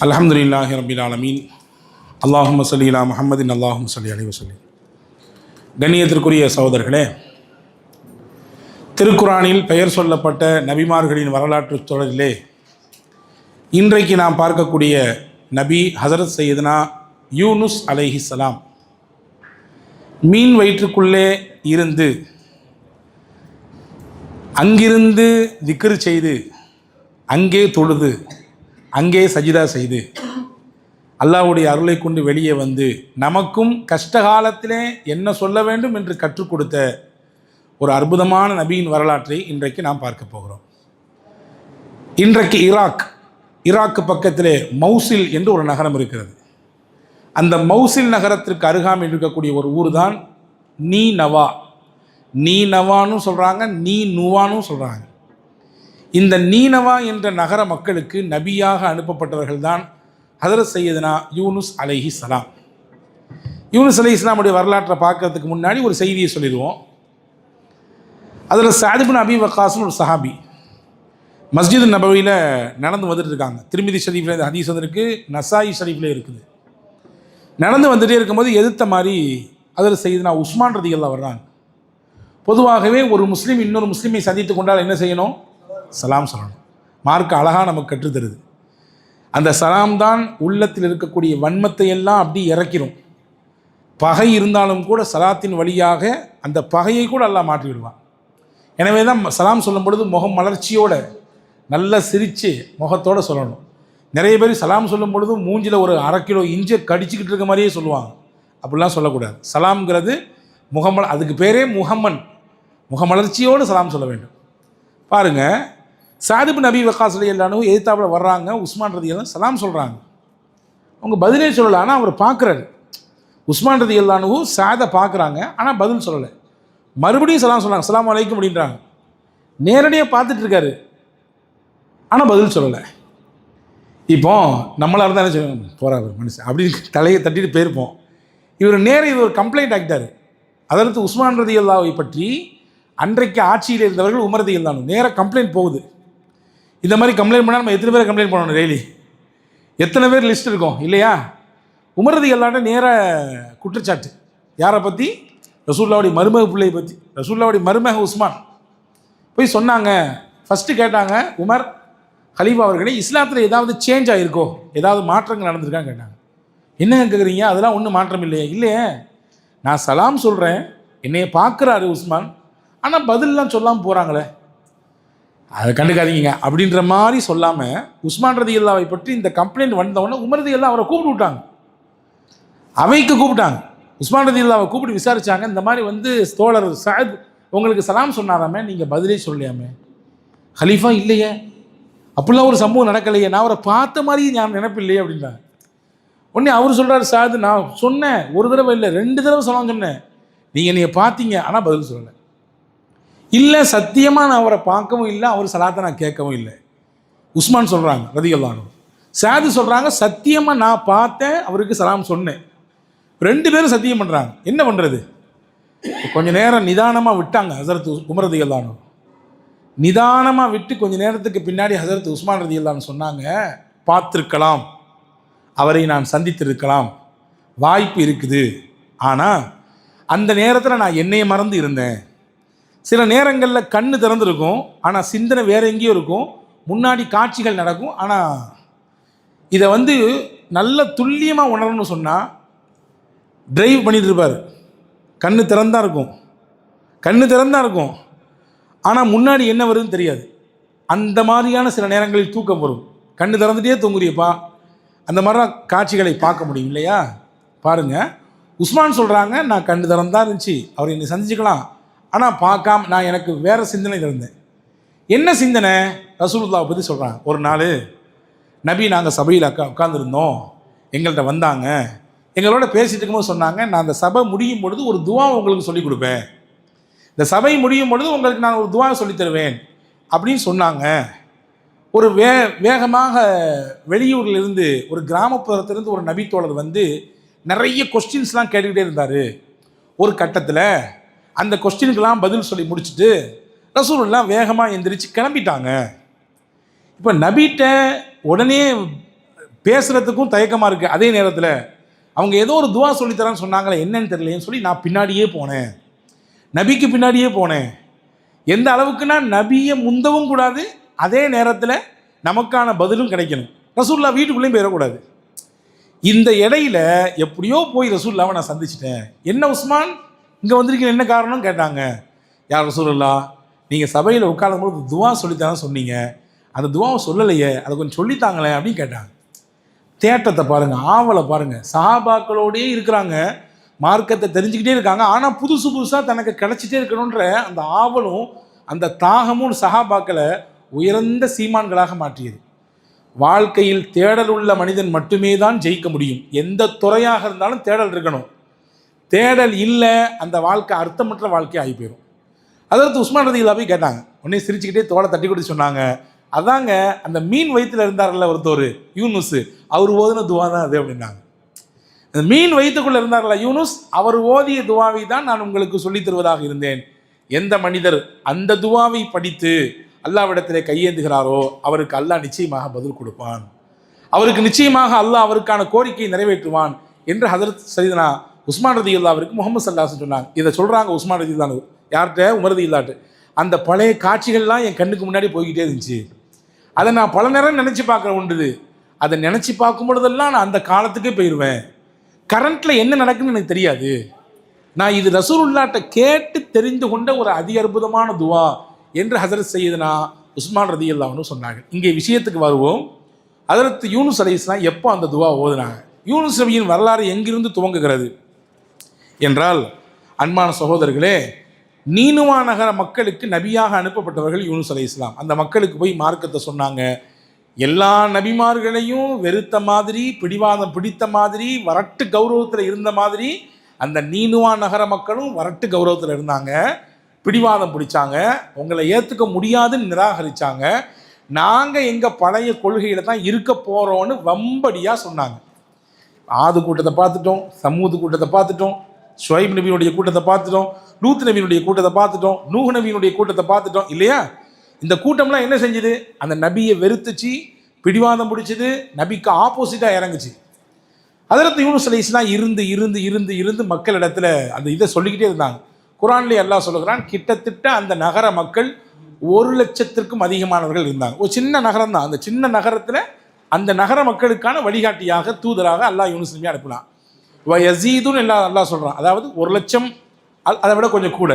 அல்ஹம்துலில்லாஹி ரப்பில் ஆலமீன். அல்லாஹும்ம ஸல்லி அலா முஹம்மதின் அல்லாஹும்ம ஸல்லி அலைஹி வஸல்லம். கண்ணியத்திற்குரிய சகோதரர்களே, திருக்குரானில் பெயர் சொல்லப்பட்ட நபிமார்களின் வரலாற்று தொடரிலே இன்றைக்கு நாம் பார்க்கக்கூடிய நபி ஹஸரத் சையதுனா யூனுஸ் அலைஹிஸ்ஸலாம். மீன் வயிற்றுக்குள்ளே இருந்து அங்கிருந்து திக்ர் செய்து, அங்கே தொழுது, அங்கே சஜிதா செய்து, அல்லாஹ்வுடைய அருளை கொண்டு வெளியே வந்து நமக்கும் கஷ்டகாலத்திலே என்ன சொல்ல வேண்டும் என்று கற்றுக் கொடுத்த ஒரு அற்புதமான நபியின் வரலாற்றை இன்றைக்கு நாம் பார்க்க போகிறோம். இன்றைக்கு ஈராக்கு பக்கத்திலே மௌசில் என்று ஒரு நகரம் இருக்கிறது. அந்த மௌசில் நகரத்திற்கு அருகாமையில் இருக்கக்கூடிய ஒரு ஊர் தான் நீனவா. நீனவான்னு சொல்கிறாங்க, நீனுவான்னு சொல்கிறாங்க. இந்த நீனவா என்ற நகர மக்களுக்கு நபியாக அனுப்பப்பட்டவர்கள் தான் ஹஸரத் சையதுனா யூனுஸ் அலைஹிஸ்ஸலாம். யூனுஸ் அலைஹிஸ்ஸலாமுடைய வரலாற்றை பார்க்கறதுக்கு முன்னாடி ஒரு செய்தியை சொல்லிடுவோம். அதில் சஅத் இப்னு அபி வக்காஸ்னு ஒரு சஹாபி மஸ்ஜித் நபவியில் நடந்து வந்துட்டு இருக்காங்க. திருமிதி ஷரீஃபில் இந்த ஹதீஸ் வந்திருக்கு, நசாயி ஷரீஃபில் இருக்குது. நடந்து வந்துகிட்டே இருக்கும்போது எதிர்த்த மாதிரி அதில் சையதுனா உஸ்மான் ரலியல்லாஹு வர்றாங்க. பொதுவாகவே ஒரு முஸ்லீம் இன்னொரு முஸ்லீமை சந்தித்து கொண்டால் என்ன செய்யணும்? சலாம் சொல்லணும். மார்க்க அழகாக நமக்கு கற்றுத்தருது. அந்த சலாம் தான் உள்ளத்தில் இருக்கக்கூடிய வன்மத்தை எல்லாம் அப்படி இறக்கிடும். பகை இருந்தாலும் கூட சலாத்தின் வழியாக அந்த பகையை கூட அல்லாஹ் மாற்றி விடுவான். எனவே தான் சலாம் சொல்லும் பொழுது முகம் மலர்ச்சியோட நல்லா சிரித்து முகத்தோடு சொல்லணும். நிறைய பேர் சலாம் சொல்லும் பொழுது மூஞ்சில் ஒரு 1/2 கிலோ இஞ்சி கடிச்சிக்கிட்டு இருக்க மாதிரியே சொல்லுவாங்க. அப்படிலாம் சொல்லக்கூடாது. சலாம்ங்கிறது அதுக்கு பேரே முகமலர்ச்சியோடு சலாம் சொல்ல வேண்டும். பாருங்கள், சஅத் இப்னு அபி வக்காஸ் ரலியல்லாஹு எதிர்த்தாப்புல வர்றாங்க. உஸ்மான் ரலியல்லாஹு சலாம் சொல்கிறாங்க. அவங்க பதிலே சொல்லலை, ஆனால் அவர் பார்க்குறாரு. உஸ்மான் ரலியல்லாஹு சஅதை பார்க்குறாங்க, ஆனால் பதில் சொல்லலை. மறுபடியும் சலாம் சொல்கிறாங்க, அஸ்ஸலாமு அலைக்கும் அப்படின்றாங்க. நேரடியாக பார்த்துட்டு இருக்காரு, ஆனால் பதில் சொல்லலை. இப்போ நம்மளாக இருந்தால் என்ன சொல்லுவோம்? போகிறார் மனுஷன் அப்படின்னு தலையை தட்டிட்டு போயிருப்போம். இவர் இது ஒரு கம்ப்ளைண்ட் ஆகிட்டார். அதற்கு உஸ்மான் ரலியல்லாஹுவை பற்றி அன்றைக்கு ஆட்சியில் இருந்தவர்கள் உமர் ரலியல்லாஹு நேராக கம்ப்ளைண்ட் போகுது. இந்த மாதிரி கம்ப்ளைண்ட் பண்ணால் நம்ம எத்தனை பேரை கம்ப்ளைண்ட் பண்ணணும்? டெய்லி எத்தனை பேர் லிஸ்ட் இருக்கும் இல்லையா? உமர் ரலியல்லாஹு நேராக குற்றச்சாட்டு. யாரை பற்றி? ரசூலுல்லாஹுடைய மருமக பிள்ளையை பற்றி. ரசூலுல்லாஹுடைய மருமக உஸ்மான் போய் சொன்னாங்க. ஃபஸ்ட்டு கேட்டாங்க, உமர் ஹலீஃபா அவர்களே, இஸ்லாத்தில் ஏதாவது சேஞ்ச் ஆகிருக்கோ, ஏதாவது மாற்றங்கள் நடந்திருக்கான்னு கேட்டாங்க. என்ன கேட்குறீங்க? அதெல்லாம் ஒன்றும் மாற்றம் இல்லையே. இல்லையே, நான் சலாம் சொல்கிறேன், என்னைய பார்க்குறாரு உஸ்மான், ஆனால் பதிலெலாம் சொல்லாமல் போகிறாங்களே, அதை கண்டுக்காதீங்க அப்படின்ற மாதிரி சொல்லாமல் உஸ்மான் ரலியல்லாஹுவை பற்றி இந்த கம்ப்ளைண்ட் வந்தவொடனே உமர் ரலியல்லாஹு அவரை கூப்பிட்டு விட்டாங்க. அவைக்கு கூப்பிட்டாங்க. உஸ்மான் ரலியல்லாஹுவை கூப்பிட்டு விசாரித்தாங்க. இந்த மாதிரி தோழர் சஅத் உங்களுக்கு சலாம் சொன்னாராமே, நீங்கள் பதிலே சொல்லலையாமே. ஹலீஃபா இல்லையே, அப்படிலாம் ஒரு சம்பவம் நடக்கலையே, நான் அவரை பார்த்த மாதிரி நான் நினைப்பில்லையே அப்படின்றாங்க. உடனே அவர் சொல்கிறார், சஅத் நான் சொன்னேன், ஒரு தடவை இல்லை 2 தடவை சலாம் சொன்னேன், நீங்கள் என்னைய பார்த்தீங்க, ஆனால் பதில் சொல்லலை. இல்லை, சத்தியமாக நான் அவரை பார்க்கவும் இல்லை, அவர் சலாத்தை நான் கேட்கவும் இல்லை. உஸ்மான் சொல்கிறாங்க ரலியல்லாஹு அன்ஹு. சஅத் சொல்கிறாங்க, சத்தியமாக நான் பார்த்தேன், அவருக்கு சலாம் சொன்னேன். 2 பேரும் சத்தியம் பண்ணுறாங்க. என்ன பண்ணுறது? கொஞ்சம் நேரம் நிதானமாக விட்டாங்க ஹஸரத் உமர் ரலியல்லாஹு அன்ஹு. நிதானமாக விட்டு கொஞ்சம் நேரத்துக்கு பின்னாடி ஹஸரத் உஸ்மான் ரலியல்லாஹு அன்ஹு சொன்னாங்க, பார்த்துருக்கலாம், அவரை நான் சந்தித்திருக்கலாம், வாய்ப்பு இருக்குது. ஆனால் அந்த நேரத்தில் நான் என்னையை மறந்து இருந்தேன். சில நேரங்களில் கண்ணு திறந்துருக்கும், ஆனால் சிந்தனை வேறு எங்கேயும் இருக்கும், முன்னாடி காட்சிகள் நடக்கும். ஆனால் இதை நல்ல துல்லியமாக உணரணும்னு சொன்னால் டிரைவ் பண்ணிட்டு இருப்பார். கண்ணு திறந்தான் இருக்கும், ஆனால் முன்னாடி என்ன வருதுன்னு தெரியாது. அந்த மாதிரியான சில நேரங்களில் தூக்கம் வரும். கண்ணு திறந்துட்டே தூங்குறியப்பா, அந்த மாதிரிலாம் காட்சிகளை பார்க்க முடியும் இல்லையா? பாருங்கள், உஸ்மான் சொல்கிறாங்க, நான் கண்ணு திறந்தா இருந்துச்சு, அவர் என்னை சந்திச்சுக்கலாம், ஆனால் பார்க்காம நான் எனக்கு வேறு சிந்தனை இருந்தேன். என்ன சிந்தனை? ரசூலுல்லாஹை பற்றி சொல்கிறாங்க. ஒரு நாள் நபி நாங்கள் சபையில் உட்காந்துருந்தோம், எங்கள்கிட்ட வந்தாங்க, எங்களோட பேசிகிட்டு இருக்கும்போது சொன்னாங்க, நான் அந்த சபை முடியும் பொழுது ஒரு துவா உங்களுக்கு சொல்லிக் கொடுப்பேன், இந்த சபை முடியும் பொழுது உங்களுக்கு நான் ஒரு துவா சொல்லித் தருவேன் அப்படின்னு சொன்னாங்க. ஒரு வேகமாக வெளியூரிலிருந்து, ஒரு கிராமப்புறத்திலிருந்து ஒரு நபி தோழர் நிறைய கொஸ்டின்ஸ்லாம் கேட்டுக்கிட்டே இருந்தார். ஒரு கட்டத்தில் அந்த கொஸ்டினுக்கெல்லாம் பதில் சொல்லி முடிச்சுட்டு ரசூலுல்லாஹ் வேகமாக எந்திரிச்சு கிளம்பிட்டாங்க. இப்போ நபிட்ட உடனே பேசுகிறதுக்கும் தயக்கமாக இருக்குது. அதே நேரத்தில் அவங்க ஏதோ ஒரு துவா சொல்லித்தரான்னு சொன்னாங்களே, என்னன்னு தெரியலையேன்னு சொல்லி நான் பின்னாடியே போனேன், நபிக்கு பின்னாடியே போனேன். எந்த அளவுக்குன்னா நபியை முந்தவும் கூடாது, அதே நேரத்தில் நமக்கான பதிலும் கிடைக்கணும். ரசூல்லா வீட்டுக்குள்ளேயும் போயிடக்கூடாது. இந்த இடையில எப்படியோ போய் ரசூல்லாவை நான் சந்திச்சிட்டேன். என்ன உஸ்மான் இங்கே வந்திருக்கீங்க, என்ன காரணம் கேட்டாங்க. யார் ரசூலுல்லா, நீங்கள் சபையில் உட்காரும்போது துவா சொல்லித்தானே சொன்னீங்க, அந்த துவாவை சொல்லலையே, அதை கொஞ்சம் சொல்லித்தாங்களேன் அப்படின்னு கேட்டாங்க. தேட்டத்தை பாருங்கள், ஆவலை பாருங்கள். சஹாபாக்களோடே இருக்கிறாங்க, மார்க்கத்தை தெரிஞ்சுக்கிட்டே இருக்காங்க. ஆனால் புதுசு புதுசாக தனக்கு கிடச்சிட்டே இருக்கணுன்ற அந்த ஆவலும் அந்த தாகமும் சஹாபாக்களை உயர்ந்த சீமான்களாக மாற்றியது. வாழ்க்கையில் தேடல் உள்ள மனிதன் மட்டுமே தான் ஜெயிக்க முடியும். எந்த துறையாக இருந்தாலும் தேடல் இருக்கணும். தேடல் இல்லை, அந்த வாழ்க்கை அர்த்தமற்ற வாழ்க்கை ஆகி போயிடும். அதற்கு உஸ்மான் ரலியல்லாஹு போய் கேட்டாங்க. உடனே சிரிச்சுக்கிட்டே தோலை தட்டி கொடுத்து சொன்னாங்க, அதாங்க அந்த மீன் வயிற்றுல இருந்தார்ல ஒருத்தர் யூனுஸ், அவர் ஓதின துவா தான் அது அப்படின்னாங்க. அந்த மீன் வயிற்றுக்குள்ளே இருந்தார்ல யூனுஸ், அவர் ஓதிய துவாவை தான் நான் உங்களுக்கு சொல்லித் தருவதாக இருந்தேன். எந்த மனிதர் அந்த துவாவை படித்து அல்லாஹ்விடத்திலே கையேந்துகிறாரோ அவருக்கு அல்லாஹ் நிச்சயமாக பதில் கொடுப்பான், அவருக்கு நிச்சயமாக அல்லாஹ் அவருக்கான கோரிக்கையை நிறைவேற்றுவான் என்று ஹதரத் சையதுனா உஸ்மான் ரலியல்லாஹுவிற்கு முஹம்மது ஸல்லல்லாஹு அலைஹி வஸல்லம் சொன்னாங்க. இதை சொல்கிறாங்க உஸ்மான் ரலியல்லாஹு. யார்கிட்ட? உமர் ரலியல்லாஹு. அந்த பழைய காட்சிகள்லாம் என் கண்ணுக்கு முன்னாடி போய்கிட்டே இருந்துச்சு. அதை நான் பல நேரம் நினச்சி பார்க்குற உண்டுது. அதை நினச்சி பார்க்கும் பொழுதெல்லாம் நான் அந்த காலத்துக்கே போயிடுவேன். கரண்ட்டில் என்ன நடக்குன்னு எனக்கு தெரியாது. நான் இது ரசூலுல்லாஹ்ட்ட கேட்டு தெரிந்து கொண்ட ஒரு அதி அற்புதமான துவா என்று ஹஸரத் சையதுனா உஸ்மான் ரலியல்லாஹு அன்ஹு சொன்னாங்க. இங்கே விஷயத்துக்கு வருவோம். ஹஸரத் யூனுஸ் அலைஹிஸ்ஸலாம் எப்போ அந்த துவா ஓதுனாங்க? யூனுஸ் நபியின் வரலாறு எங்கிருந்து துவங்குகிறது என்றால், அன்பான சகோதரர்களே, நீனுவா நகர மக்களுக்கு நபியாக அனுப்பப்பட்டவர்கள் யூனுஸ் அலைஹிஸ்ஸலாம். அந்த மக்களுக்கு போய் மார்க்கத்தை சொன்னாங்க. எல்லா நபிமார்களையும் வெறுத்த மாதிரி, பிடிவாதம் பிடித்த மாதிரி, வரட்டு கௌரவத்தில் இருந்த மாதிரி அந்த நீனுவா நகர மக்களும் வரட்டு கௌரவத்தில் இருந்தாங்க, பிடிவாதம் பிடிச்சாங்க, உங்களை ஏற்றுக்க முடியாதுன்னு நிராகரித்தாங்க. நாங்கள் எங்கள் பழைய கொள்கையில் தான் இருக்க போகிறோன்னு வம்படியாக சொன்னாங்க. ஆது கூட்டத்தை பார்த்துட்டோம், சமூது கூட்டத்தை பார்த்துட்டோம், ஷுவைப் நபியினுடைய கூட்டத்தை பார்த்துட்டோம், லூத் நபியினுடைய கூட்டத்தை பார்த்துட்டோம், நூஹ் நபியினுடைய கூட்டத்தை பார்த்துட்டோம் இல்லையா? இந்த கூட்டம்லாம் என்ன செஞ்சுது? அந்த நபியை வெறுத்துச்சு, பிடிவாதம் பிடிச்சது, நபிக்கு ஆப்போசிட்டாக இறங்குச்சு. ஹதரத் யூனுஸ் அலைஹிஸ்ஸலாம் இருந்து இருந்து இருந்து இருந்து மக்களிடத்தில் அந்த இதை சொல்லிக்கிட்டே இருந்தாங்க. குர்ஆன்லேயே அல்லாஹ் சொல்லுகிறான், கிட்டத்தட்ட அந்த நகர மக்கள் 1,00,000க்கும் அதிகமானவர்கள் இருந்தாங்க. ஒரு சின்ன நகரம் தான். அந்த சின்ன நகரத்தில் அந்த நகர மக்களுக்கான வழிகாட்டியாக, தூதராக அல்லாஹ் யூனுஸ் நபியை அனுப்பினான். யஸீதுன்னு அல்லாஹ் சொல்கிறான், அதாவது 1,00,000 அதை விட கொஞ்சம் கூட.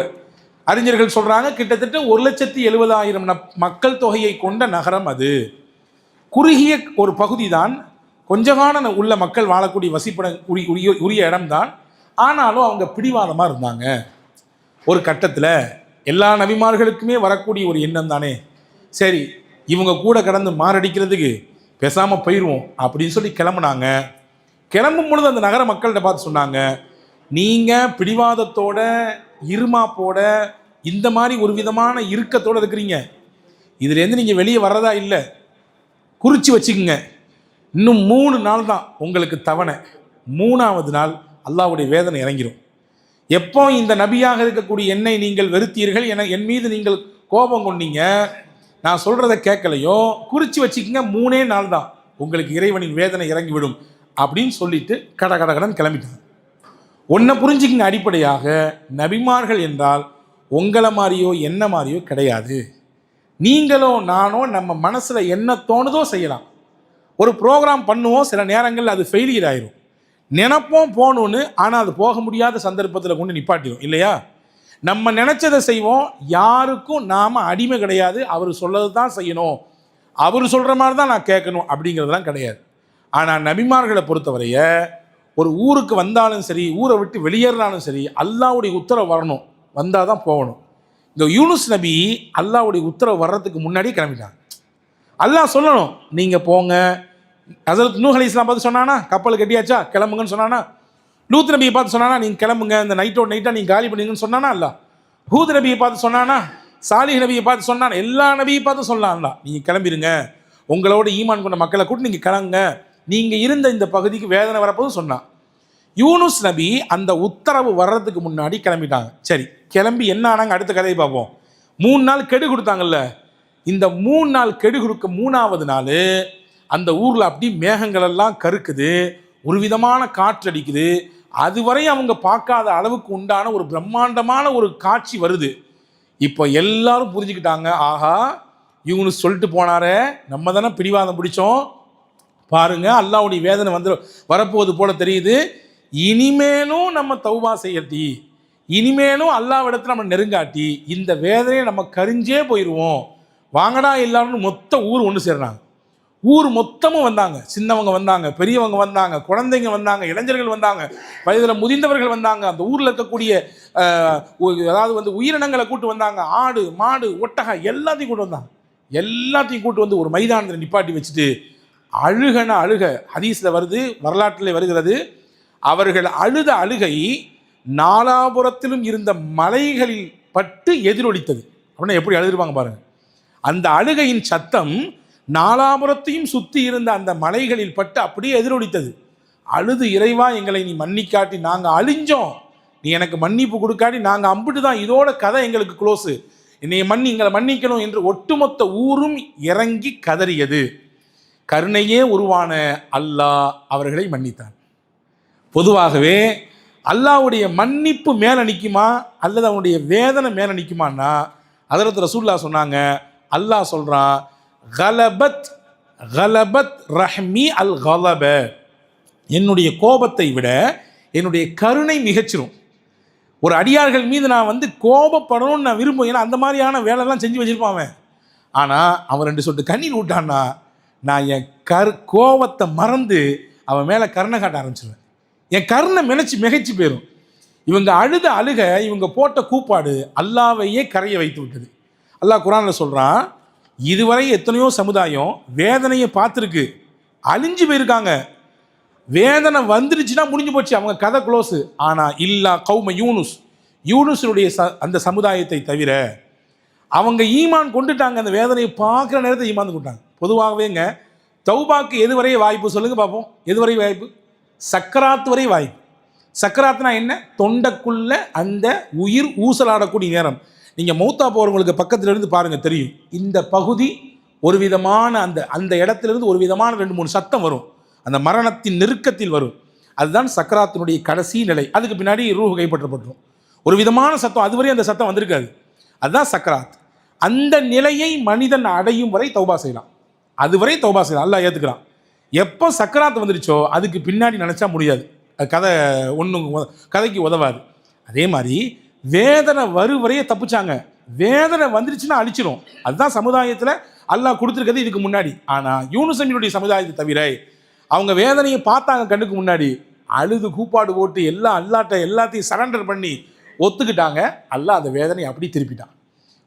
அறிஞர்கள் சொல்கிறாங்க கிட்டத்தட்ட 1,70,000 மக்கள் தொகையை கொண்ட நகரம் அது. குறுகிய ஒரு பகுதி தான், கொஞ்சகான உள்ள மக்கள் வாழக்கூடிய வசிப்பட உரிய இடம்தான். ஆனாலும் அவங்க பிடிவாதமாக இருந்தாங்க. ஒரு கட்டத்தில் எல்லா நபிமார்களுக்குமே வரக்கூடிய ஒரு எண்ணம் தானே, சரி இவங்க கூட கடந்து மாரடிக்கிறதுக்கு பேசாமல் போயிடுவோம் அப்படின்னு சொல்லி கிளம்புனாங்க. கிளம்பும் பொழுது அந்த நகர மக்கள்கிட்ட பார்த்து சொன்னாங்க, நீங்கள் பிடிவாதத்தோட, இருமாப்போட, இந்த மாதிரி ஒரு விதமான இறுக்கத்தோடு இருக்கிறீங்க, இதுலேருந்து நீங்கள் வெளியே வர்றதா இல்லை, குறித்து வச்சுக்கோங்க, இன்னும் 3 நாள் தான் உங்களுக்கு தவணை, 3ஆவது நாள் அல்லாஹ்வுடைய வேதனை இறங்கிடும். எப்போ இந்த நபியாக இருக்கக்கூடிய என்னை நீங்கள் வெறுத்தீர்கள், என் மீது நீங்கள் கோபம் கொண்டீங்க, நான் சொல்கிறத கேட்கலையோ, குறித்து வச்சுக்கோங்க, 3 நாள் தான் உங்களுக்கு இறைவனின் வேதனை இறங்கிவிடும் அப்படின்னு சொல்லிட்டு கடன் கிளம்பிட்டாங்க. ஒன்றை புரிஞ்சுக்கிங்க, அடிப்படையாக நபிமார்கள் என்றால் உங்களை மாதிரியோ என்ன மாதிரியோ கிடையாது. நீங்களோ நானோ நம்ம மனசில் என்ன தோணுதோ செய்யலாம். ஒரு ப்ரோக்ராம் பண்ணுவோம், சில நேரங்களில் அது ஃபெயிலியர் ஆயிரும், நினைப்போம் போகணுன்னு, ஆனால் அது போக முடியாத சந்தர்ப்பத்தில் கொண்டு நிப்பாட்டிடும் இல்லையா? நம்ம நினச்சதை செய்வோம், யாருக்கும் நாம் அடிமை கிடையாது. அவர் சொல்லது தான் செய்யணும், அவர் சொல்கிற மாதிரி தான் நான் கேட்கணும் அப்படிங்கிறதுலாம் கிடையாது. ஆனால் நபிமார்களை பொறுத்தவரைய ஒரு ஊருக்கு வந்தாலும் சரி, ஊரை விட்டு வெளியேறினாலும் சரி, அல்லாஹ்வுடைய உத்தரவு வரணும், வந்தால் தான் போகணும். இந்த யூனுஸ் நபி அல்லாஹ்வுடைய உத்தரவு வர்றதுக்கு முன்னாடி கிளம்பிட்டாங்க. அல்லாஹ் சொல்லணும் நீங்கள் போங்க. ஹஸரத் நூஹ் அலைஹிஸ்ஸலாம் பார்த்து சொன்னானா, கப்பல் கட்டியாச்சா கிளம்புங்கன்னு சொன்னானா? லூத் நபியை பார்த்து சொன்னானா, நீங்கள் கிளம்புங்க, இந்த நைட்டோட நைட்டாக நீங்கள் காலி பண்ணுங்கன்னு சொன்னானா? அல்ல. ஹூத் நபியை பார்த்து சொன்னானா? சாலிஹ் நபியை பார்த்து சொன்னான்? எல்லா நபியை பார்த்து சொல்லலாம்ல, நீங்கள் கிளம்பிடுங்க, உங்களோட ஈமான் கொண்ட மக்களை கூட்டு நீங்கள் கிளம்புங்க, நீங்கள் இருந்த இந்த பகுதிக்கு வேதனை வரப்போதும் சொன்னான். யூனுஸ் நபி அந்த உத்தரவு வர்றதுக்கு முன்னாடி கிளம்பிட்டாங்க. சரி, கிளம்பி என்ன ஆனாங்க அடுத்த கதையை பார்ப்போம். 3 நாள் கெடு கொடுத்தாங்கல்ல, இந்த 3 நாள் கெடு கொடுக்க 3ஆவது நாள் அந்த ஊரில் அப்படி மேகங்கள் எல்லாம் கருக்குது, ஒரு விதமான காற்று அடிக்குது. அதுவரை அவங்க பார்க்காத அளவுக்கு உண்டான ஒரு பிரம்மாண்டமான ஒரு காட்சி வருது. இப்போ எல்லாரும் புரிஞ்சுக்கிட்டாங்க, ஆஹா இவனு சொல்லிட்டு போனாரே, நம்ம தானே பிடிவாதம் பிடிச்சோம், பாருங்க அல்லாஹ்வுடைய வேதனை வந்து வரப்போவது போல தெரியுது. இனிமேலும் நம்ம தௌபா செய்யட்டி, இனிமேலும் அல்லாஹ்விடத்தில் நம்ம நெருங்காட்டி இந்த வேதனையை நம்ம கரிஞ்சே போயிடுவோம், வாங்கடா எல்லாரும் மொத்த ஊர் ஒன்று சேர்றாங்க. ஊர் மொத்தமும் வந்தாங்க, சின்னவங்க வந்தாங்க, பெரியவங்க வந்தாங்க, குழந்தைங்க வந்தாங்க, இளைஞர்கள் வந்தாங்க, வயதில் முதிர்ந்தவர்கள் வந்தாங்க. அந்த ஊரில் இருக்கக்கூடிய அதாவது வந்து உயிரினங்களை கூட்டு வந்தாங்க, ஆடு மாடு ஒட்டகை எல்லாத்தையும் கூட்டு வந்தாங்க. எல்லாத்தையும் கூட்டு வந்து ஒரு மைதானத்தில் நிப்பாட்டி வச்சுட்டு அழுக ஹதீஸில் வருது, வரலாற்றில் வருகிறது, அவர்கள் அழுத அழுகை நாலாபுரத்திலும் இருந்த மலைகளில் பட்டு எதிரொலித்தது. அப்படின்னா எப்படி அழுதுருப்பாங்க பாருங்க. அந்த அழுகையின் சத்தம் நாலாபுரத்தையும் சுற்றி இருந்த அந்த மலைகளில் பட்டு அப்படியே எதிரொலித்தது. அழுது, இறைவா எங்களை நீ மன்னிக்காட்டி நாங்கள் அழிஞ்சோம், நீ எனக்கு மன்னிப்பு கொடுக்காட்டி நாங்கள் அம்பிட்டு தான், இதோட கதை எங்களுக்கு க்ளோஸு, எங்களை மன்னிக்கணும் என்று ஒட்டுமொத்த ஊரும் இறங்கி கதறியது. கருணையே உருவான அல்லாஹ் அவர்களை மன்னித்தான். பொதுவாகவே அல்லாஹ்வுடைய மன்னிப்பு மேலே நிற்குமா அல்லது அவனுடைய வேதனை மேலே நிற்குமான்னா, ஹதரத் ரசூலுல்லாஹ் சொன்னாங்க, அல்லாஹ் சொல்கிறான், கலபத் ரஹ்மி அல் கலப, என்னுடைய கோபத்தை விட என்னுடைய கருணை மிகச்சிரும். ஒரு அடியார்கள் மீது நான் வந்து கோபப்படணும்னு நான் விரும்புவேன், ஏன்னா அந்த மாதிரியான வேலைலாம் செஞ்சு வச்சிருப்பான் அவன். ஆனால் அவன் 2 சொட்டு கண்ணீர் விட்டான்னா நான் என் கோபத்தை மறந்து அவன் மேலே கருணை காட்ட ஆரம்பிச்சிருவேன். என் கருணை மிகைச்சு போயிடும். இவங்க அழுத அழுக, இவங்க போட்ட கூப்பாடு அல்லாஹ்வையே கரைய வைத்து விட்டது. அல்லாஹ் குர்ஆனில் சொல்கிறான், இதுவரை எத்தனையோ சமுதாயம் வேதனையை பார்த்துருக்கு, அழிஞ்சு போயிருக்காங்க, வேதனை வந்துருச்சுன்னா முடிஞ்சு போச்சு, அவங்க கதை க்ளோஸு. ஆனால் இல்லா கௌம யூனுஸுடைய அந்த சமுதாயத்தை தவிர அவங்க ஈமான் கொண்டுட்டாங்க. அந்த வேதனையை பார்க்குற நேரத்தை ஈமான் கொண்டாங்க. பொதுவாகவேங்க தௌபாக்கு எது வரைய வாய்ப்பு சொல்லுங்கள் பார்ப்போம். எது வரை வாய்ப்பு? சக்கராத்து வரை வாய்ப்பு. சக்கராத்துனா என்ன? தொண்டைக்குள்ள அந்த உயிர் ஊசலாடக்கூடிய நேரம். நீங்கள் மௌத்தா போகிறவங்களுக்கு பக்கத்தில் இருந்து பாருங்கள் தெரியும். இந்த பகுதி ஒரு விதமான அந்த இடத்துலேருந்து ஒரு விதமான 2-3 சத்தம் வரும், அந்த மரணத்தின் நெருக்கத்தில் வரும். அதுதான் சக்கராத்தினுடைய கடைசி நிலை. அதுக்கு பின்னாடி ரூஹ் கைப்பற்றப்பட்டுரும். ஒரு விதமான சத்தம், அதுவரை அந்த சத்தம் வந்திருக்காது, அதுதான் சக்கராத். அந்த நிலையை மனிதன் அடையும் வரை தௌபா செய்யலாம், அதுவரை தௌபா செய்யலாம், அல்லாஹ் ஏற்றுக்கிறான். எப்போ சக்கராத் வந்துருச்சோ அதுக்கு பின்னாடி நினச்சா முடியாது, அது கதைக்கு உதவாது. அதே மாதிரி வேதனை வரையே தப்பிச்சாங்க, வேதனை வந்துருச்சுன்னா அழிச்சிடும். அதுதான் சமுதாயத்தில் அல்லாஹ் கொடுத்துருக்கிறது இதுக்கு முன்னாடி. ஆனால் யூனுஸ் நபியுடைய சமுதாயத்தை தவிர அவங்க வேதனையை பார்த்தாங்க, கண்ணுக்கு முன்னாடி அழுது கூப்பாடு போட்டு எல்லாத்தையும் சரண்டர் பண்ணி ஒத்துக்கிட்டாங்க. அல்லாஹ் அந்த வேதனையை அப்படி திருப்பிட்டான்.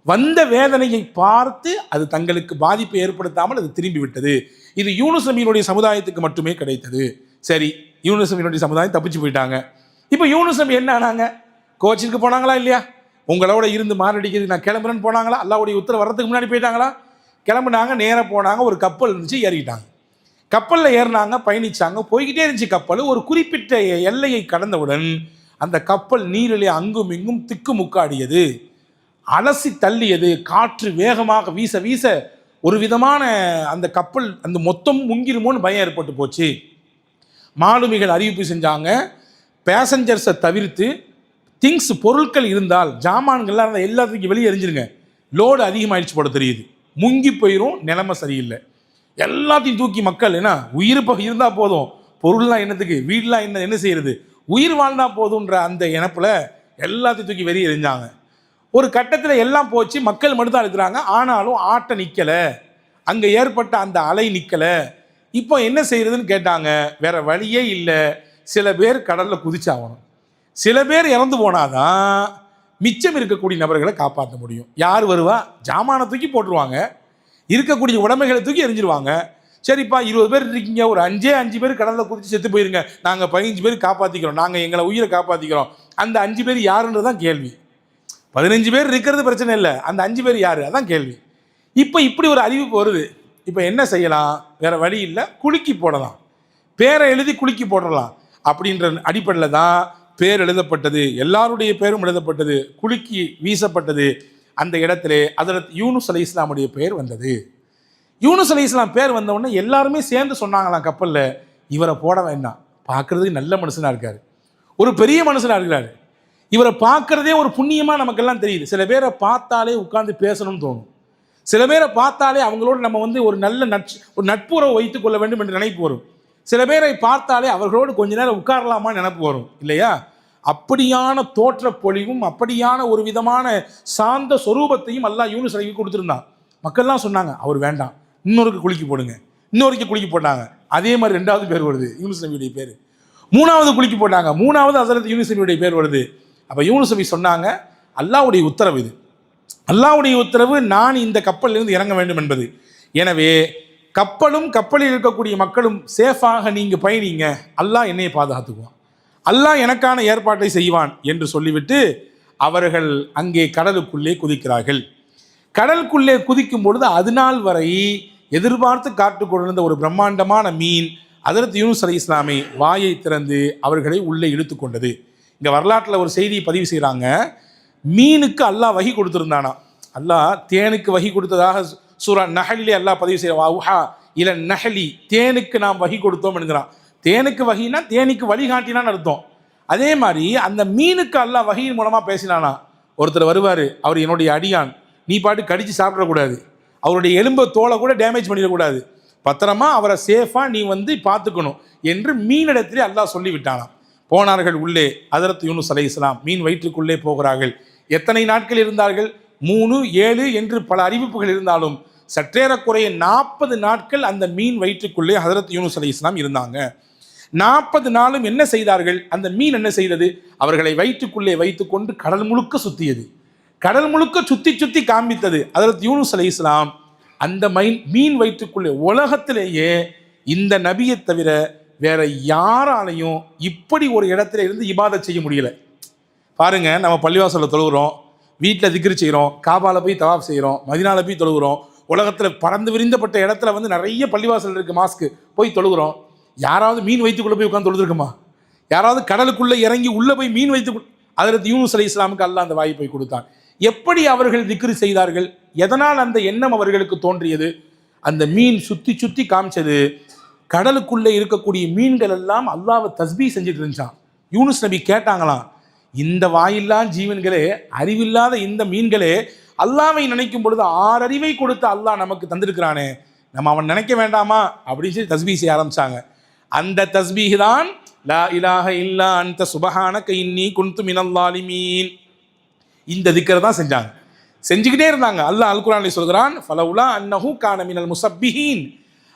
வந்த வேதனையை பார்த்து அது தங்களுக்கு பாதிப்பை ஏற்படுத்தாமல் அது திரும்பி விட்டது. இது யூனுஸ் நபியினுடைய சமுதாயத்துக்கு மட்டுமே கிடைத்தது. சரி, யூனுஸ் நபியினுடைய சமுதாயம் தப்பிச்சு போயிட்டாங்க. இப்போ யூனுஸ் நபி என்ன ஆனாங்க? கோச்சிற்கு போனாங்களா இல்லையா? உங்களோட இருந்து மாரடிக்கிறது நான் கிளம்புறேன்னு போனாங்களா? அல்லாஹ்வுடைய உத்தரவு வர்றதுக்கு முன்னாடி போயிட்டாங்களா? கிளம்புனாங்க, நேராக போனாங்க, ஒரு கப்பல் இருந்துச்சு, ஏறிக்கிட்டாங்க. கப்பலில் ஏறினாங்க, பயணிச்சாங்க, போய்கிட்டே இருந்துச்சு கப்பல். ஒரு குறிப்பிட்ட எல்லையை கடந்தவுடன் அந்த கப்பல் நீரிலே அங்கும் இங்கும் திக்குமுக்காடியது, அலசி தள்ளியது. காற்று வேகமாக வீச வீச ஒரு விதமான அந்த கப்பல் அந்த மொத்தம் முங்கிருமோன்னு பயம் ஏற்பட்டு போச்சு. மாலுமிகள் அறிவிப்பு செஞ்சாங்க, பேசஞ்சர்ஸை தவிர்த்து பொருட்கள் இருந்தால், ஜாமான்கள்லாம் எல்லாத்துக்கும் வெளியே எரிஞ்சிருங்க, லோடு அதிகமாகிடுச்சு போட தெரியுது, முங்கி போயிடும், நிலைமை சரியில்லை. எல்லாத்தையும் தூக்கி மக்கள், ஏன்னா உயிர் இருந்தால் போதும், பொருள்லாம் என்னத்துக்கு, வீடெலாம் என்ன செய்யறது, உயிர் வாழ்ந்தால் போதுன்ற அந்த இனப்பில் எல்லாத்தையும் தூக்கி வெளியே எரிஞ்சாங்க. ஒரு கட்டத்தில் எல்லாம் போச்சு, மக்கள் மட்டும்தான் இருக்கிறாங்க. ஆனாலும் ஆட்டை நிற்கலை, அங்கே ஏற்பட்ட அந்த அலை நிற்கலை. இப்போ என்ன செய்யறதுன்னு கேட்டாங்க. வேற வழியே இல்லை, சில பேர் கடலில் குதிச்சாகணும், சில பேர் இறந்து போனாதான் மிச்சம் இருக்கக்கூடிய நபர்களை காப்பாற்ற முடியும். யார் வருவா? ஜாமானை தூக்கி போட்டுருவாங்க, இருக்கக்கூடிய உடைமைகளை தூக்கி எரிஞ்சிருவாங்க. சரிப்பா, 20 பேர் இருக்கீங்க, ஒரு 5 பேர் கடலில் குதிச்சு செத்து போயிருங்க, நாங்கள் 15 பேர் காப்பாற்றிக்கிறோம், நாங்கள் எங்களை உயிரை காப்பாற்றிக்கிறோம். அந்த 5 பேர் யாருன்றதான் கேள்வி. 15 பேர் இருக்கிறது பிரச்சனை இல்லை, அந்த 5 பேர் யார், அதான் கேள்வி. இப்போ இப்படி ஒரு அறிவிப்பு வருது. இப்போ என்ன செய்யலாம்? வேற வழி இல்லை, குலுக்கி போடலாம், பேரை எழுதி குலுக்கி போடலாம் அப்படின்ற அடிப்படையில் தான் பேர் எழுதப்பட்டது, எல்லாருடைய பேரும் எழுதப்பட்டது, குலுக்கி வீசப்பட்டது. அந்த இடத்துல ஹஜ்ரத் யூனுஸ் அலைஹிஸ்ஸலாமுடைய பெயர் வந்தது. யூனுஸ் அலைஹிஸ்ஸலாம் பேர் வந்த உடனே எல்லாருமே சேர்ந்து சொன்னாங்களாம் கப்பலில், இவரை போட வேண்டாம், பார்க்கறதுக்கு நல்ல மனுஷனாக இருக்கார், ஒரு பெரிய மனுஷனாக இருக்கிறாரு, இவரை பார்க்கறதே ஒரு புண்ணியமாக நமக்கெல்லாம் தெரியுது. சில பேரை பார்த்தாலே உட்கார்ந்து பேசணும்னு தோணும், சில பேரை பார்த்தாலே அவங்களோடு நம்ம வந்து ஒரு நல்ல ஒரு நட்புறவை வைத்துக் கொள்ள வேண்டும் என்று நினைப்பு வரும், சில பேரை பார்த்தாலே அவர்களோடு கொஞ்ச நேரம் உட்காரலாமான்னு நினைப்பு வரும் இல்லையா? அப்படியான தோற்ற பொழிவும் அப்படியான ஒரு விதமான சாந்த சொரூபத்தையும் அல்லாஹ் யூனுஸ் அலைஹிக்கு கொடுத்துருந்தான். மக்கள்லாம் சொன்னாங்க அவர் வேண்டாம், இன்னொருக்கு குளிக்க போடுங்க, இன்னொருக்கு குளிக்க போட்டாங்க. அதே மாதிரி 2வது பேர் வருது யூனுஸ் நபியுடைய பேர், 3வது குளிக்க போட்டாங்க, 3வது ஹஸரத் யூனுஸ் நபியுடைய பேர் வருது. அப்போ யூனுஸ் நபி சொன்னாங்க, அல்லாஹ்வுடைய உத்தரவு இது, அல்லாஹ்வுடைய உத்தரவு, நான் இந்த கப்பலிலிருந்து இறங்க வேண்டும் என்பது. எனவே கப்பலும் கப்பலில் இருக்கக்கூடிய மக்களும் சேஃபாக நீங்கள் பயணிங்க, அல்லாஹ் என்னையை பாதுகாத்துக்குவான், அல்லாஹ் எனக்கான ஏற்பாட்டை செய்வான் என்று சொல்லிவிட்டு அவர்கள் அங்கே கடலுக்குள்ளே குதிக்கிறார்கள். கடலுக்குள்ளே குதிக்கும் பொழுது அது நாள் வரை எதிர்பார்த்து காத்து கொண்டிருந்த ஒரு பிரம்மாண்டமான மீன் ஹஜ்ரத் யூனுஸ் அலைஹிஸ்ஸலாமை வாயை திறந்து அவர்களை உள்ளே இழுத்து கொண்டது. இங்கே வரலாற்றில் ஒரு செய்தியை பதிவு செய்கிறாங்க, மீனுக்கு அல்லாஹ் வஹி கொடுத்துருந்தானா, அல்லாஹ் தேனுக்கு வஹி கொடுத்ததாக சூரா நஹலிலே அல்லாஹ் பதிவு செய்கிறான், இல்ல நஹலி, தேனுக்கு நாம் வஹி கொடுத்தோம் என்கிறான். தேனுக்கு வஹினா தேனுக்கு வழிகாட்டினான்னு அர்த்தம். அதே மாதிரி அந்த மீனுக்கு அல்லாஹ் வஹியின் மூலமாக பேசினானா, ஒருத்தர் வருவார், அவர் என்னுடைய அடியான், நீ பாட்டு கடிச்சு சாப்பிடக்கூடாது, அவருடைய எலும்பை தோலை கூட டேமேஜ் பண்ணிடக்கூடாது, பத்திரமா அவரை சேஃபாக நீ வந்து பார்த்துக்கணும் என்று மீனிடத்திலே அல்லாஹ் சொல்லிவிட்டானாம். போனார்கள் உள்ளே. ஹஜ்ரத் யூனுஸ் அலைஹிஸ்ஸலாம் மீன் வயிற்றுக்குள்ளே போகிறார்கள். எத்தனை நாட்கள் இருந்தார்கள்? 3, 7 என்று பல அறிவிப்புகள் இருந்தாலும் சற்றேறக்குறைய 40 நாட்கள் அந்த மீன் வயிற்றுக்குள்ளே ஹஜ்ரத் யூனுஸ் அலைஹிஸ்ஸலாம் இருந்தாங்க. 40 நாளும் என்ன செய்தார்கள்? அந்த மீன் என்ன செய்தது? அவர்களை வயிற்றுக்குள்ளே வைத்துக்கொண்டு கடல் முழுக்க சுற்றியது, கடல் முழுக்க சுற்றி சுற்றி காண்பித்தது. ஹஜ்ரத் யூனுஸ் அலைஹிஸ்ஸலாம் அந்த மீன் வயிற்றுக்குள்ளே, உலகத்திலேயே இந்த நபியை தவிர வேற யாராலையும் இப்படி ஒரு இடத்துல இருந்து இபாதத் செய்ய முடியல. பாருங்க, நம்ம பள்ளிவாசலில் தொழுகிறோம், வீட்டில் திக்ரு செய்கிறோம், காபால போய் தவாப் செய்கிறோம், மதினால போய் தொழுகிறோம், உலகத்தில் பறந்து விரிந்தப்பட்ட இடத்துல வந்து நிறைய பள்ளிவாசல் இருக்குது, மாஸ்க்கு போய் தொழுகிறோம். யாராவது மீன் வைத்துக்குள்ளே போய் உட்காந்து தொழுதுருக்குமா? யாராவது கடலுக்குள்ளே இறங்கி உள்ளே போய் மீன் வைத்து? ஹஜ்ரத் யூனுஸ் அலைஹிஸ்ஸலாமுக்கு அல்லாஹ் அந்த வாய்ப்பை கொடுத்தான். எப்படி அவர்கள் திக்ரு செய்தார்கள்? எதனால் அந்த எண்ணம் அவர்களுக்கு தோன்றியது? அந்த மீன் சுற்றி சுற்றி காமிச்சது. கடலுக்குள்ளே இருக்கக்கூடிய மீன்கள் எல்லாம் அல்லாஹ்வை தஸ்பீஹ் செஞ்சுட்டு இருந்துச்சான். யூனுஸ் நபி கேட்டாங்களாம், இந்த வாயில்லா ஜீவன்களே, அறிவில்லாத இந்த மீன்களே, அல்லாஹ்வை நினைக்கும் பொழுது 6 அறிவை கொடுத்து அல்லாஹ் நமக்கு தந்திருக்கிறானே, நம்ம அவன் நினைக்க வேண்டாமா அப்படின்னு சொல்லி தஸ்பீஹ் செய்ய ஆரம்பிச்சாங்க. அந்த தஸ்பீஹ் தான் லா இலாஹ இல்லா அன்த சுபஹானக இன்னி குன்து மினல் ஸாலிமீன். இந்த திக்ரை தான் செஞ்சாங்க, செஞ்சுக்கிட்டே இருந்தாங்க. அல்லாஹ் அல் குர்ஆனில் சொல்கிறான், ஃபலவுலா அன்னஹு கான மினல் முஸப்பிஹீன்,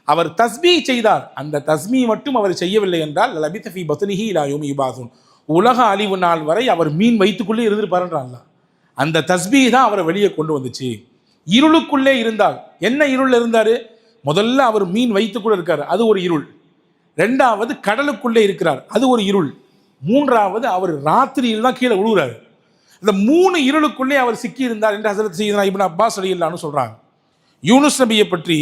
அவர் தஸ்பீஹ் செய்தார், அந்த தஸ்பீஹ் மட்டும் அவர் செய்யவில்லை என்றால் லபித ஃபீ பத்னிஹி இலா யௌமி யுபாஸூன், உலக அழிவு நாள் வரை அவர் மீன் வயிற்றுக்குள்ளே இருந்திருப்பாருன்றான். அந்த தஸ்பீஹ் தான் அவரை வெளியே கொண்டு வந்துச்சு. இருளுக்குள்ளே இருந்தார். என்ன இருள் இருந்தார்? முதல்ல அவர் மீன் வயிற்றுக்குள்ளே இருக்கார், அது ஒரு இருள். 2வது கடலுக்குள்ளே இருக்கிறார், அது ஒரு இருள். 3வது அவர் ராத்திரியில் தான் கீழே விழுகிறார். இந்த 3 இருளுக்குள்ளே அவர் சிக்கி இருந்தார் என்று ஹஸரத் சய்யிதுனா இப்னு அப்பாஸ் ரலியல்லாஹு சொல்றாங்க. யூனுஸ் நபியை பற்றி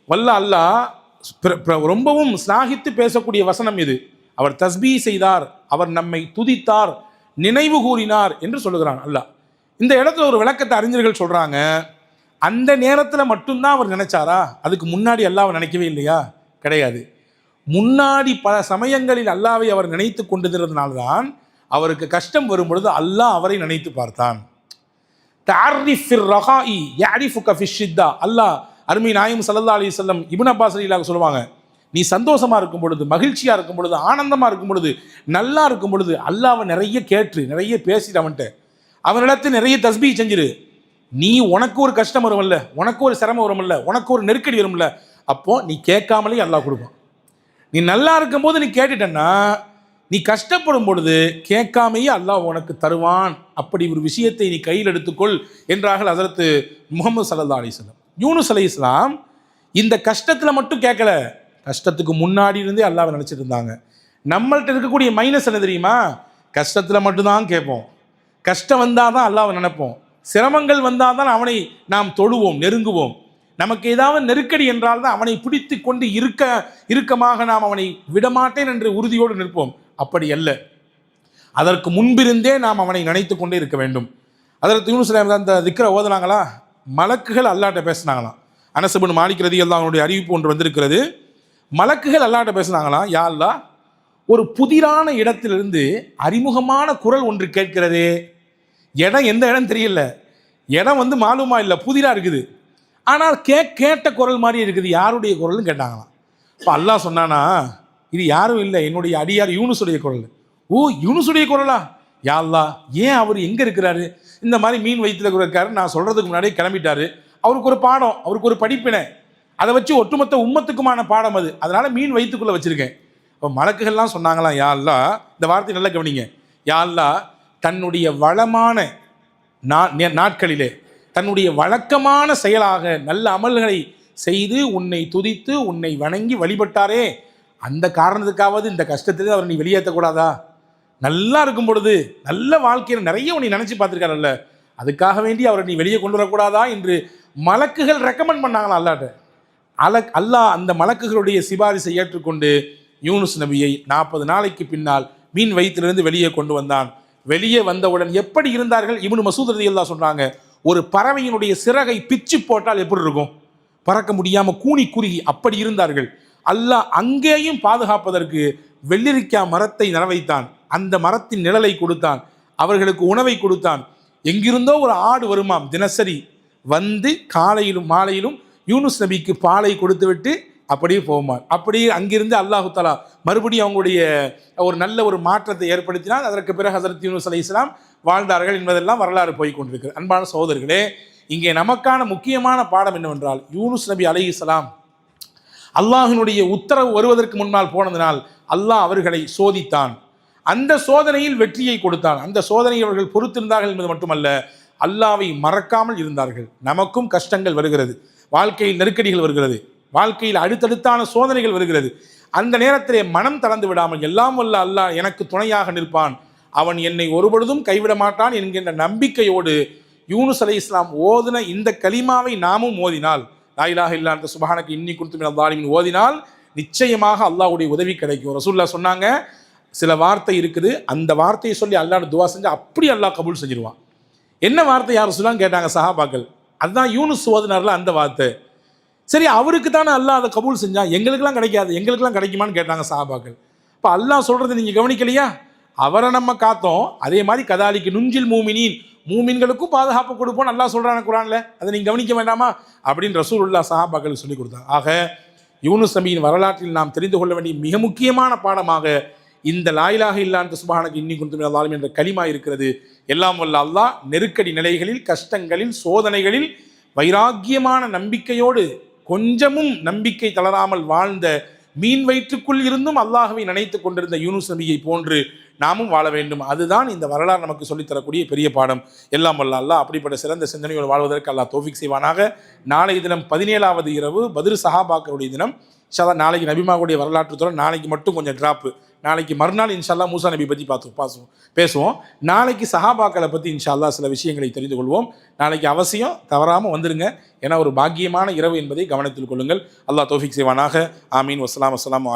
வல்ல அல்லாஹ் ரொம்பவும் ஸ்லாகித்து பேசக்கூடிய வசனம் இது. அவர் தஸ்பீஹ் செய்தார், அவர் நம்மை துதித்தார், நினைவு கூறினார் என்று சொல்லுகிறான் அல்லாஹ். இந்த இடத்துல ஒரு விளக்கத்தை அறிஞர்கள் சொல்றாங்க, அந்த நேரத்தில் மட்டும்தான் அவர் நினைச்சாரா? அதுக்கு முன்னாடி அல்லாஹ்வை நினைக்கவே இல்லையா? கிடையாது. முன்னாடி பல சமயங்களில் அல்லாஹ்வை அவர் நினைத்து கொண்டிருந்ததுனால்தான் அவருக்கு கஷ்டம் வரும் பொழுது அல்லாஹ் அவரை நினைத்து பார்த்தான். தஅர்ரிஃப் ஃபிர் ரஹாஇ யஅரிஃபுக ஃபிஷ் ஷித்தா. அல்லாஹ் அருமை நாயகம் ஸல்லல்லாஹு அலைஹி வஸல்லம் இப்னு அப்பாஸ் ரலியல்லாஹு சொல்லுவாங்க, நீ சந்தோஷமா இருக்கும் பொழுது, மகிழ்ச்சியா இருக்கும் பொழுது, ஆனந்தமா இருக்கும் பொழுது, நல்லா இருக்கும் பொழுது அல்லாஹ்வை நிறைய கேட்டு நிறைய பேசிட்டு அவனிடத்தில் நிறைய தஸ்பீஹ் செஞ்சிரு. நீ உனக்கு ஒரு கஷ்டம் வரும்ல, உனக்கு ஒரு சிரமம் வரும்ல, உனக்கு ஒரு நெருக்கடி வரும்ல, அப்போ நீ கேட்காமலே அல்லாஹ் கொடுப்பான். நீ நல்லா இருக்கும் போது நீ கேட்டுட்டன்னா, நீ கஷ்டப்படும் பொழுது கேட்காமையே அல்லாஹ் உனக்கு தருவான். அப்படி ஒரு விஷயத்தை நீ கையில் எடுத்துக்கொள் என்றார்கள் ஹஸரத் முஹம்மது ஸல்லல்லாஹு அலைஹி வஸல்லம். யூனுஸ் அலைஹிஸ்ஸலாம் இந்த கஷ்டத்தில் மட்டும் கேட்கல, கஷ்டத்துக்கு முன்னாடி இருந்தே அல்லாஹ்வை நினச்சிட்டு இருந்தாங்க. நம்மள்கிட்ட இருக்கக்கூடிய மைனஸ் என்ன தெரியுமா? கஷ்டத்தில் மட்டும்தான் கேட்போம், கஷ்டம் வந்தால் தான் அல்லாஹ்வை நினைப்போம், சிரமங்கள் வந்தால் தான் அவனை நாம் தொழுவோம், நெருங்குவோம். நமக்கு ஏதாவது நெருக்கடி என்றால் தான் அவனை பிடித்து கொண்டு இறுக்கமாக நாம் அவனை விடமாட்டேன் என்று உறுதியோடு நிற்போம். அப்படி அல்ல, அதற்கு முன்பிருந்தே நாம் அவனை நினைத்து கொண்டே இருக்க வேண்டும். அதற்கு யூனுஸ் அந்த திக்ரை ஓதுனாங்களா, மலக்குகள் அல்லாஹ்ட்ட பேசினாங்களாம். அனஸ் இப்னு மாலிக் ரலியல்லாஹு அன்ஹுடைய அறிவிப்பு ஒன்று வந்திருக்கிறது. மலக்குகள் அல்லாஹ்ட்ட பேசுனாங்களாம், யா அல்லாஹ், ஒரு புதிரான இடத்திலிருந்து அறிமுகமான குரல் ஒன்று கேட்கிறதே. இடம் எந்த இடம் தெரியல, இடம் வந்து மாலுமா இல்லை, புதிராக இருக்குது. ஆனால் கேட்ட குரல் மாதிரி இருக்குது, யாருடைய குரல்னு கேட்டாங்களாம். இப்போ அல்லாஹ் சொன்னானா, இது யாரும் இல்லை, என்னுடைய அடியார் யூனுஸுடைய குரல். ஓ, யூனுஸுடைய குரலா? யா அல்லாஹ், ஏன் அவர் எங்கே இருக்கிறாரு? இந்த மாதிரி மீன் வயிற்றுல இருக்காரு, நான் சொல்கிறதுக்கு முன்னாடியே கிளம்பிட்டாரு. அவருக்கு ஒரு பாடம், அவருக்கு ஒரு படிப்பினை, அதை வச்சு ஒட்டுமொத்த உம்மத்துக்குமான பாடம் அது, அதனால மீன் வயிற்றுக்குள்ளே வச்சுருக்கேன். இப்போ மலக்குகள்லாம் சொன்னாங்களாம், யா அல்லாஹ், இந்த வார்த்தை நல்லா கவனிங்க, யா அல்லாஹ், தன்னுடைய வளமான நாட்களிலே தன்னுடைய வழக்கமான செயலாக நல்ல அமல்களை செய்து உன்னை துதித்து உன்னை வணங்கி வழிபட்டாரே, அந்த காரணத்துக்காவது இந்த கஷ்டத்திலே அவர் நீ வெளியேற்றக்கூடாதா? நல்லா இருக்கும் பொழுது நல்ல வாழ்க்கையில் நிறைய உன்னை நினச்சி பார்த்துருக்காருல்ல, அதுக்காக வேண்டி அவரை நீ வெளியே கொண்டு வரக்கூடாதா என்று மலக்குகள் ரெக்கமெண்ட் பண்ணாங்களா அல்லாட்ட. அல்லாஹ் அந்த மலக்குகளுடைய சிபாரிசை ஏற்றுக்கொண்டு யூனுஸ் நபியை 40 நாளைக்கு பின்னால் மீன் வயிற்றிலிருந்து வெளியே கொண்டு வந்தான். வெளியே வந்தவுடன் எப்படி இருந்தார்கள்? இப்னு மசூத் ரலியல்லாஹு சொல்றாங்க, ஒரு பறவையினுடைய சிறகை பிச்சு போட்டால் எப்படி இருக்கும், பறக்க முடியாம கூனி குறுகி அப்படி இருந்தார்கள். அல்லாஹ் அங்கேயும் பாதுகாப்பதற்கு வெள்ளரிக்காய் மரத்தை நட வைத்தான், அந்த மரத்தின் நிழலை கொடுத்தான், அவர்களுக்கு உணவை கொடுத்தான். எங்கிருந்தோ ஒரு ஆடு வருமாம், தினசரி வந்து காலையிலும் மாலையிலும் யூனுஸ் நபிக்கு பாலை கொடுத்து விட்டு அப்படியே போகுமார். அப்படியே அங்கிருந்து அல்லாஹு தஆலா மறுபடியும் அவங்களுடைய ஒரு நல்ல ஒரு மாற்றத்தை ஏற்படுத்தினால். அதற்கு பிறகு ஹஸரத் யூனுஸ் அலைஹிஸ்ஸலாம் வாழ்ந்தார்கள் என்பதெல்லாம் வரலாறு போய் கொண்டிருக்கிறது. அன்பான சகோதரர்களே, இங்கே நமக்கான முக்கியமான பாடம் என்னவென்றால், யூனுஸ் நபி அலைஹிஸ்ஸலாம் அல்லாஹினுடைய உத்தரவு வருவதற்கு முன்னால் போனதினால் அல்லாஹ் அவர்களை சோதித்தான். அந்த சோதனையில் வெற்றியை கொடுத்தான். அந்த சோதனையை அவர்கள் பொறுத்திருந்தார்கள் என்பது மட்டுமல்ல, அல்லாஹ்வை மறக்காமல் இருந்தார்கள். நமக்கும் கஷ்டங்கள் வருகிறது, வாழ்க்கையில் நெருக்கடிகள் வருகிறது, வாழ்க்கையில் அடுத்தடுத்தான சோதனைகள் வருகிறது. அந்த நேரத்திலே மனம் தளர்ந்து விடாமல், எல்லாம் வல்ல அல்லாஹ் எனக்கு துணையாக நிற்பான், அவன் என்னை ஒருபொழுதும் கைவிட மாட்டான் என்கின்ற நம்பிக்கையோடு யூனுஸ் அலைஹிஸ்ஸலாம் ஓதின இந்த கலிமாவை நாமும் ஓதினால், லா இலாஹ இல்லா அன்த சுப்ஹானக இன்னி குன்து மினல் ஸாலிமீன் ஓதினால் நிச்சயமாக அல்லாஹ்வுடைய உதவி கிடைக்கும். ரசூலுல்லாஹ் சொன்னாங்க, சில வார்த்தை இருக்குது, அந்த வார்த்தையை சொல்லி அல்லாஹ் துவா செஞ்சு அப்படி அல்லாஹ் கபூல் செஞ்சிருவான். என்ன வார்த்தை யார் ரசூலுல்லாஹ் கேட்டாங்க சஹாபாக்கள். அதுதான் யூனுஸ் ஓதினார்ல அந்த வார்த்தை. சரி, அவருக்கு தானே அல்லாஹ் அதை கபூல் செஞ்சான், எங்களுக்கெல்லாம் கிடைக்காது, எங்களுக்கெல்லாம் கிடைக்குமான்னு கேட்டாங்க சஹாபாக்கள். இப்போ அல்லாஹ் சொல்றது நீங்க கவனிக்கலையா? அவரை நம்ம காத்தோம், அதே மாதிரி கதாலிக்கு நுஞ்சில் மூமினீன், மூமின்களுக்கும் பாதுகாப்பு கொடுப்போம் அல்லாஹ் சொல்றான குர்ஆன்ல, அதை நீங்க கவனிக்க வேண்டாமா அப்படின்னு ரசூலுல்லாஹ் சஹாபாக்களுக்கு சொல்லி கொடுத்தாங்க. ஆக யூனுஸ் நபியின் வரலாற்றில் நாம் தெரிந்து கொள்ள வேண்டிய மிக முக்கியமான பாடமாக இந்த லா இலாஹ இல்லா அன்த சுப்ஹானக இன்னி குன்து மினல் ஸாலிமீன் என்ற கலிமா இருக்கிறது. எல்லாம் வல்ல அல்லாஹ் நெருக்கடி நிலைகளில், கஷ்டங்களில், சோதனைகளில் வைராக்கியமான நம்பிக்கையோடு கொஞ்சமும் நம்பிக்கை தளராமல் வாழ்ந்த, மீன் வயிற்றுக்குள் இருந்தும் அல்லாஹ்வை நினைத்து கொண்டிருந்த யூனுஸ் நபியை போன்று நாமும் வாழ வேண்டும். அதுதான் இந்த வரலாறு நமக்கு சொல்லித்தரக்கூடிய பெரிய பாடம். எல்லாம் வல்ல அல்லாஹ் அப்படிப்பட்ட சிறந்த சிந்தனையோடு வாழ்வதற்கு அல்லாஹ் தௌஃபீக் செய்வானாக. நாளைய தினம் 17வது இரவு பத்ர் சஹாபாக்களுடைய தினம். இன்ஷால்லா நாளைக்கு நபிமாவுடைய வரலாற்று தொடர், நாளைக்கு மட்டும் கொஞ்சம் டிராப்பு, நாளைக்கு மறுநாள் இன்ஷால்லா மூசா நபி பற்றி பேசுவோம். நாளைக்கு சஹாபாக்களை பற்றி இன்ஷால்லா சில விஷயங்களை தெரிந்து கொள்வோம். நாளைக்கு அவசியம் தவறாமல் வந்துருங்க, ஏன்னா ஒரு பாக்கியமான இரவு என்பதை கவனத்தில் கொள்ளுங்கள். அல்லாஹ் தௌஃபீக் செய்வானாக. ஆமீன். வஸ்ஸலாம்.